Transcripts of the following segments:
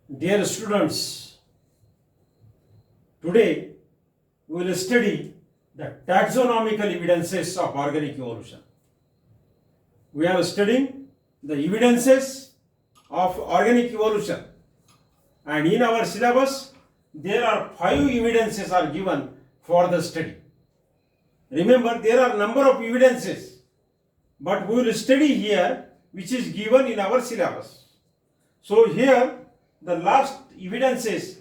Dear students, today we will study the taxonomical evidences of organic evolution. We are studying the evidences of organic evolution, and in our syllabus there are 5 evidences are given for the study. Remember, there are number of evidences, but we will study here which is given in our syllabus. So here the last evidences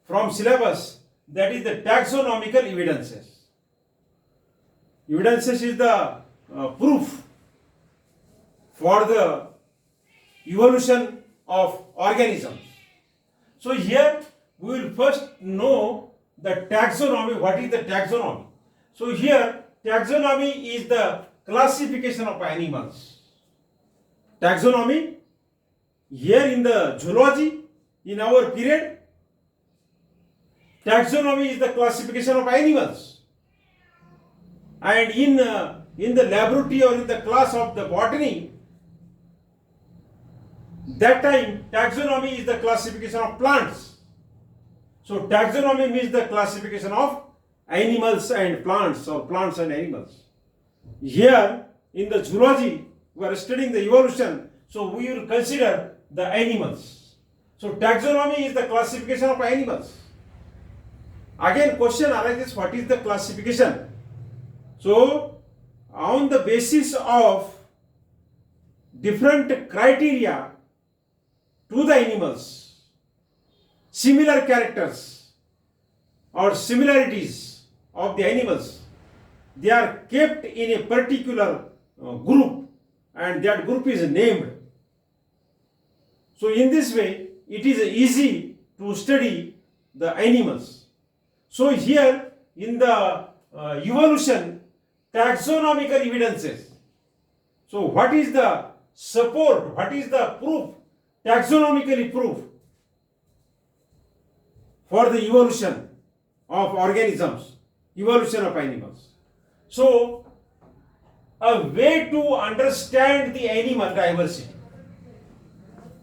from syllabus, that is the taxonomical evidences. Evidences is the proof for the evolution of organisms. So here we will first know the taxonomy. What is the taxonomy? So here taxonomy is the classification of animals. Taxonomy here in the zoology, in our period, taxonomy is the classification of animals, and in the laboratory or in the class of the botany, that time taxonomy is the classification of plants. So taxonomy means the classification of animals and plants, or plants and animals. Here in the zoology we are studying the evolution, so we will consider the animals. So taxonomy is the classification of animals. Again question arises, what is the classification? So on the basis of different criteria to the animals, similar characters or similarities of the animals, they are kept in a particular group, and that group is named. So in this way it is easy to study the animals. So here in the evolution, taxonomical evidences. So what is the support, what is the proof, taxonomically proof for the evolution of organisms, evolution of animals? So a way to understand the animal diversity.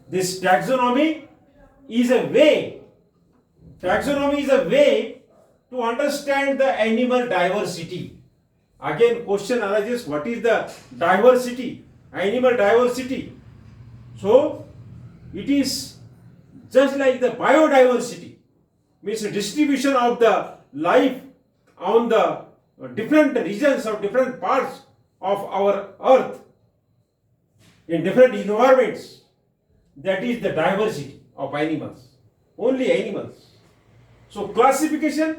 This taxonomy is a way to understand the animal diversity. Again question arises, what is the diversity, animal diversity? So it is just like the biodiversity, means distribution of the life on the different regions of different parts of our earth in different environments. That is the diversity of animals, only animals. So classification,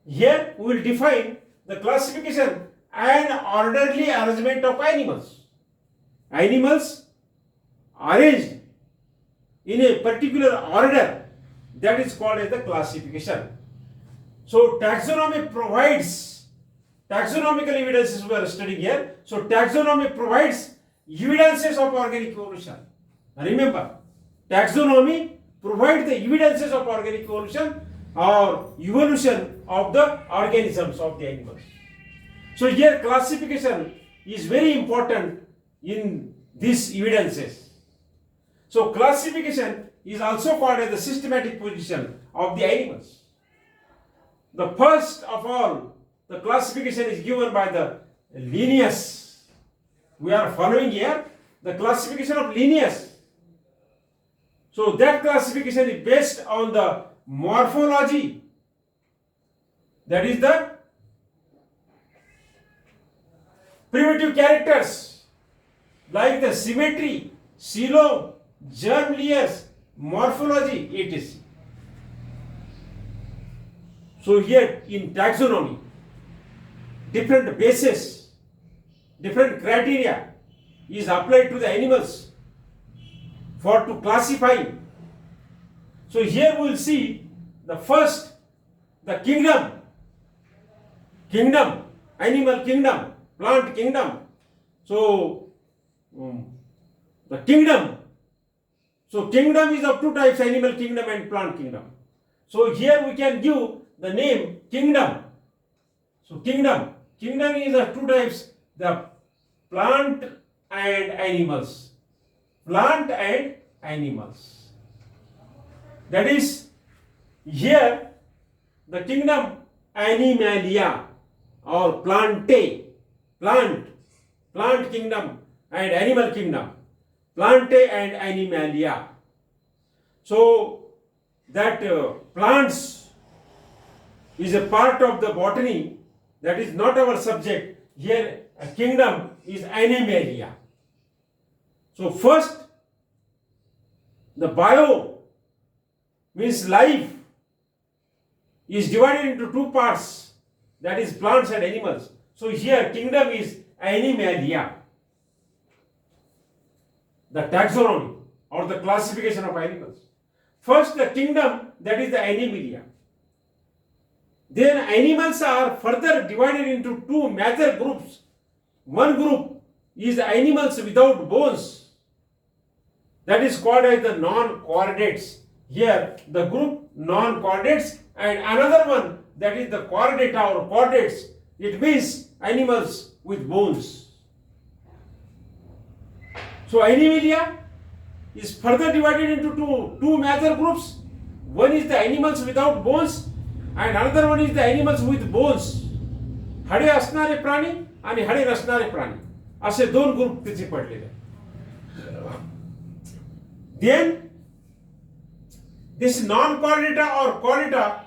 here we will define the classification and orderly arrangement of animals. Animals arranged in a particular order, that is called as the classification. So taxonomy provides, taxonomical evidences we are studying here. So taxonomy provides evidences of organic evolution. Remember, taxonomy provides the evidences of organic evolution or evolution of the organisms of the animals. So here classification is very important in these evidences. So classification is also called as the systematic position of the animals. The first of all, the classification is given by the Linnaeus. We are following here the classification of Linnaeus. So that classification is based on the morphology, that is the primitive characters like the symmetry, coelom, germ layers, morphology, etc. So here in taxonomy, different bases, different criteria is applied to the animals for to classify. So here we will see the first, the kingdom, animal kingdom, plant kingdom. So the kingdom, so kingdom is of two types, animal kingdom and plant kingdom. So here we can give the name kingdom. So kingdom is of two types, the plant and animals. Plant and animals. That is, here the kingdom Animalia or plant kingdom and animal kingdom, Plantae and Animalia. So that plants is a part of the botany, that is not our subject. Here a kingdom is Animalia. So first, the bio means life is divided into two parts, that is plants and animals. So here kingdom is Animalia. The taxonomy or the classification of animals. First the kingdom, that is the Animalia. Then animals are further divided into two major groups. One group is animals without bones, that is called as the non-chordates. Here the group non-chordates, and another one, that is the chordata or chordates. It means animals with bones. So Animalia is further divided into two major groups. One is the animals without bones and another one is the animals with bones. हाडे असणारे प्राणी आणि हाडे नसणारे प्राणी, असे दोन group त्याचे पडलेले. Then this non-chordata or chordata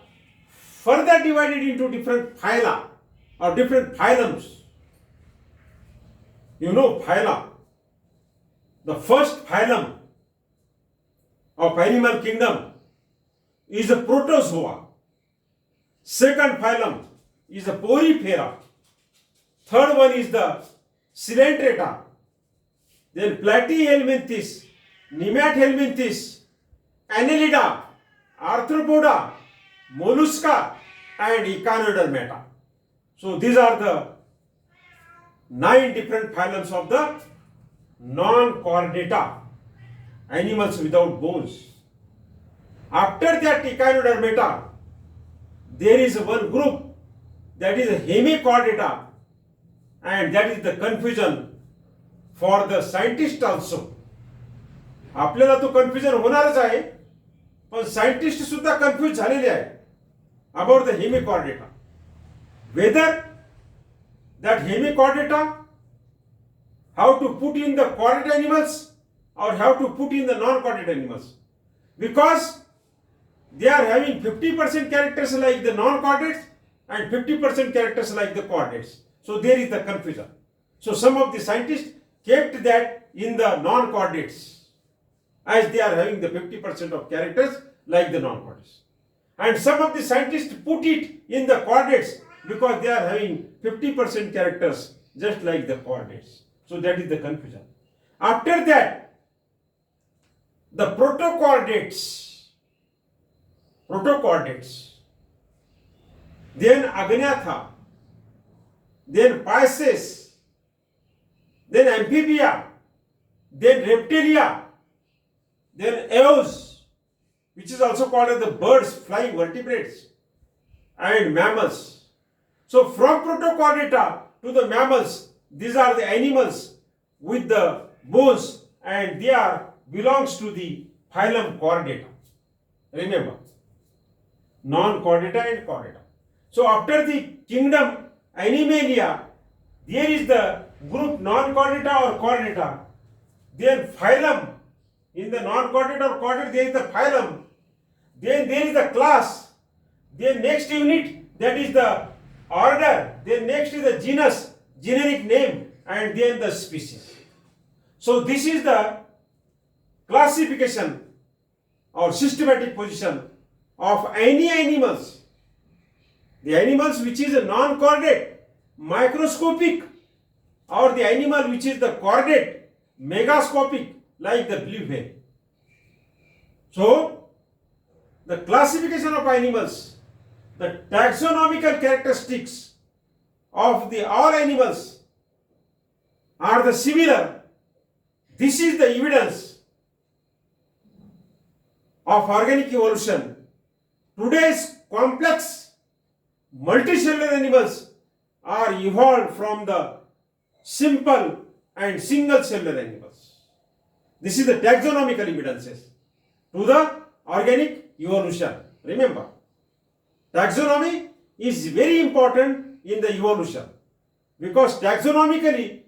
further divided into different phyla or different phylums. You know phyla. The first phylum of animal kingdom is a protozoa. Second phylum is a porifera. Third one is the coelenterata. Then Platyhelminthes, Nemathelminthes, Annelida, Arthropoda, Mollusca and Echinodermata. So these are the 9 different phylums of the non-chordata, animals without bones. After that Echinodermata, there is one group, that is a hemichordata, and that is the confusion for the scientist also. आपल्याला तो confusion होणारच आहे, पण scientist सुद्धा confuse झालेले आहे about the hemichordata. Whether that hemichordata, how to put in the chordate animals or how to put in the non-chordate animals, because they are having 50% characters like the non-chordates and 50% characters like the chordates. So there is the confusion. So some of the scientists kept that in the non-chordates, as they are having the 50% of characters like the non-chordates, and some of the scientists put it in the chordates because they are having 50% characters just like the chordates. So that is the confusion. After that, the protochordates, then Agnatha, then Pisces, then Amphibia, then Reptilia, then Aves, which is also called as the birds, flying vertebrates, and mammals. So from protochordata to the mammals, these are the animals with the bones, and they are belongs to the phylum chordata. Remember, non-chordata and chordata. So after the kingdom Animalia, there is the group non-chordata or chordata. Then phylum, in the non-chordata or chordata there is the phylum. Then there is the class. Then next unit, that is the order. Then next is the genus, generic name, and then the species. So this is the classification or systematic position of any animals. The animals which is a non-chordate, microscopic, or the animal which is the chordate, megascopic, like the blue whale. So the classification of animals, the taxonomical characteristics of the all animals are the similar. This is the evidence of organic evolution. Today's complex multicellular animals are evolved from the simple and single cellular animals. This is the taxonomical evidences to the organic evolution. Remember, taxonomy is very important in the evolution because taxonomically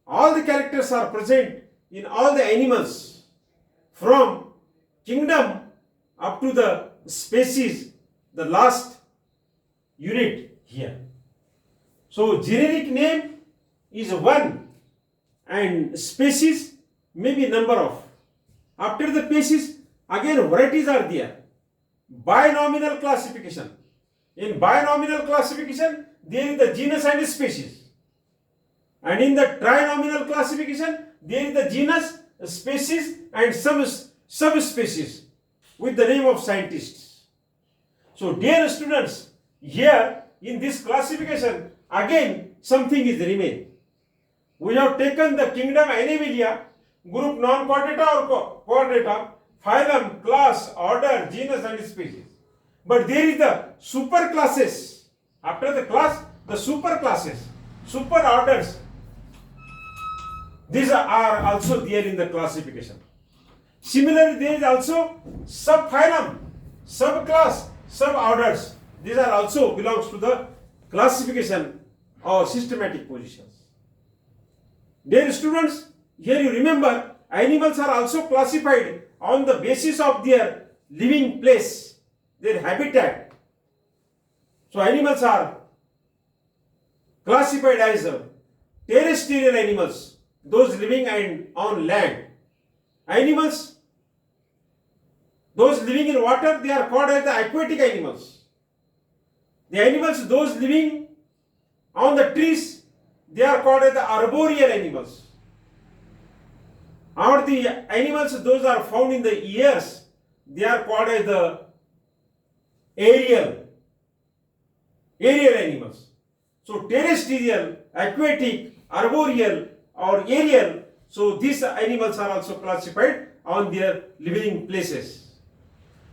all the characters are present in all the animals from kingdom up to the species, the last unit here. So generic name is one and species may be number of. After the species, again varieties are there. Binomial classification. In binomial classification, there is the genus and species. And in the trinomial classification, there is the genus, species and some subspecies with the name of scientists. So dear students, here in this classification, again something is remain. We have taken the kingdom Animalia, group non-chordata or chordata, phylum, class, order, genus and species. But there is the super classes. After the class, the super classes, super orders. These are also there in the classification. Similarly, there is also subphylum, subclass, suborders. These are also belongs to the classification or systematic positions. Dear students, here you remember animals are also classified on the basis of their living place, their habitat. So animals are classified as terrestrial animals, those living on land. Animals, those living in water, they are called as the aquatic animals. The animals, those living on the trees, they are called as the arboreal animals. Or the animals, those are found in the ears, they are called as the aerial animals. So terrestrial, aquatic, arboreal or aerial, so these animals are also classified on their living places.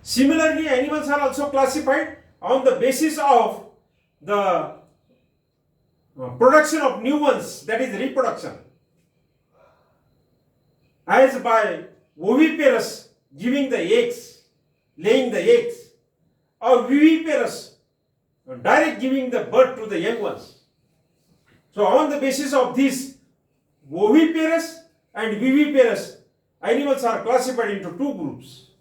Similarly, animals are also classified on the basis of the production of new ones, that is reproduction. As by oviparous giving the eggs, laying the eggs, or viviparous direct giving the birth to the young ones. So on the basis of this oviparous and viviparous, animals are classified into two groups.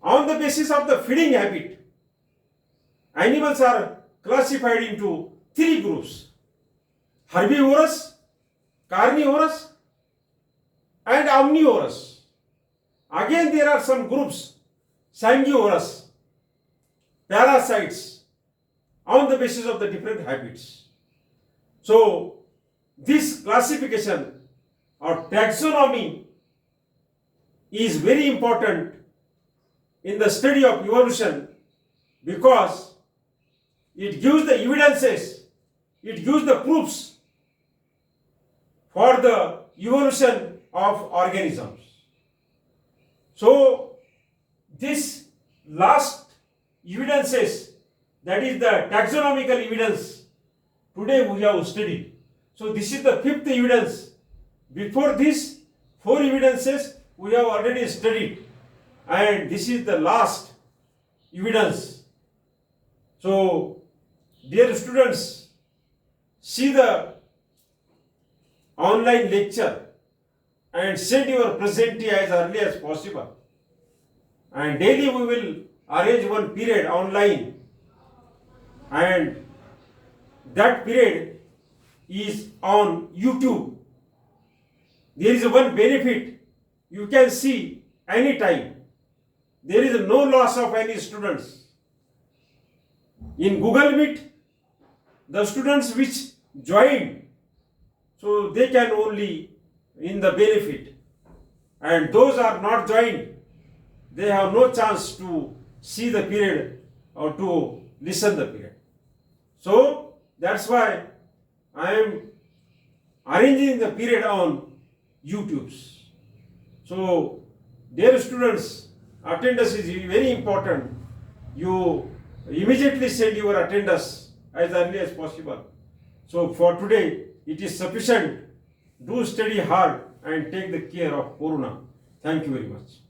On the basis of the feeding habit, animals are classified into three groups: herbivorous, carnivorous and omnivorous. Again there are some groups, sanguivorous, parasites, on the basis of the different habits. So this classification or taxonomy is very important in the study of evolution because it gives the evidences, it gives the proofs for the evolution of organisms. So this last evidences, that is the taxonomical evidence, today we have studied. So this is the fifth evidence. Before this, 4 evidences we have already studied, and this is the last evidence. So dear students, see the online lecture and send your presentee as early as possible. And daily we will arrange one period online, and that period is on YouTube. There is one benefit, you can see anytime. There is no loss of any students. In Google Meet, the students which joined, so they can only in the benefit, and those are not joined, they have no chance to see the period or to listen the period. So that's why I am arranging the period on YouTubes. So dear students, attendance is very important. You immediately send your attendance as early as possible. So for today it is sufficient. Do study hard and take the care of Corona. Thank you very much.